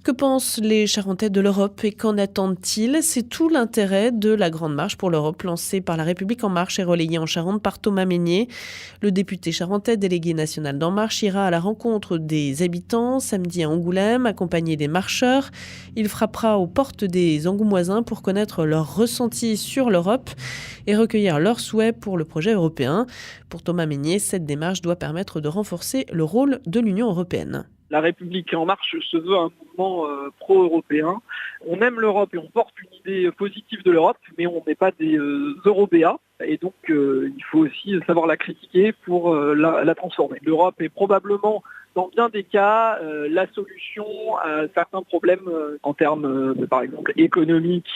Que pensent les Charentais de l'Europe et qu'en attendent-ils? C'est tout l'intérêt de la Grande Marche pour l'Europe lancée par La République En Marche et relayée en Charente par Thomas Mesnier. Le député charentais délégué national d'En Marche ira à la rencontre des habitants samedi à Angoulême, accompagné des marcheurs. Il frappera aux portes des Angoumoisins pour connaître leurs ressentis sur l'Europe et recueillir leurs souhaits pour le projet européen. Pour Thomas Mesnier, cette démarche doit permettre de renforcer le rôle de l'Union européenne. La République En Marche se veut un mouvement pro-européen. On aime l'Europe et on porte une idée positive de l'Europe, mais on n'est pas des eurobéats. Et donc, il faut aussi savoir la critiquer pour la transformer. L'Europe est probablement, dans bien des cas, la solution à certains problèmes en termes, par exemple, économiques,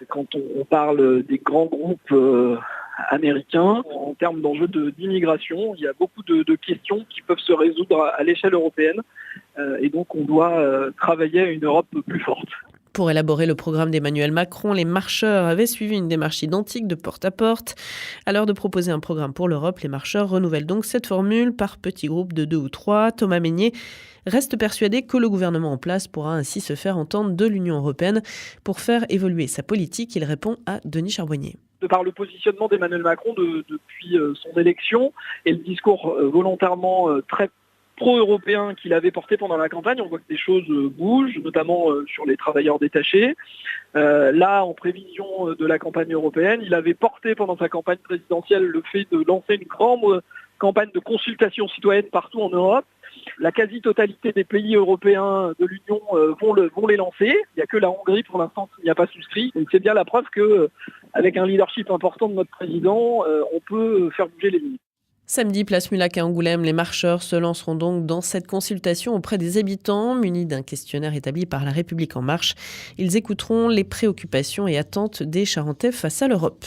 quand on parle des grands groupes américains. En termes d'enjeux d'immigration, il y a beaucoup de questions qui peuvent se résoudre à l'échelle européenne. Et donc, on doit travailler à une Europe plus forte. Pour élaborer le programme d'Emmanuel Macron, les marcheurs avaient suivi une démarche identique de porte à porte. À l'heure de proposer un programme pour l'Europe, les marcheurs renouvellent donc cette formule par petits groupes de 2 ou 3. Thomas Mesnier reste persuadé que le gouvernement en place pourra ainsi se faire entendre de l'Union européenne pour faire évoluer sa politique. Il répond à Denis Charbonnier. De par le positionnement d'Emmanuel Macron depuis son élection et le discours volontairement très pro-européen qu'il avait porté pendant la campagne, on voit que des choses bougent, notamment sur les travailleurs détachés. Là, en prévision de la campagne européenne, il avait porté pendant sa campagne présidentielle le fait de lancer une grande campagne de consultation citoyenne partout en Europe. La quasi-totalité des pays européens de l'Union vont les lancer. Il n'y a que la Hongrie pour l'instant qui n'y a pas souscrit. Donc c'est bien la preuve qu'avec un leadership important de notre président, on peut faire bouger les lignes. Samedi, place Mulac à Angoulême, les marcheurs se lanceront donc dans cette consultation auprès des habitants, munis d'un questionnaire établi par La République En Marche. Ils écouteront les préoccupations et attentes des Charentais face à l'Europe.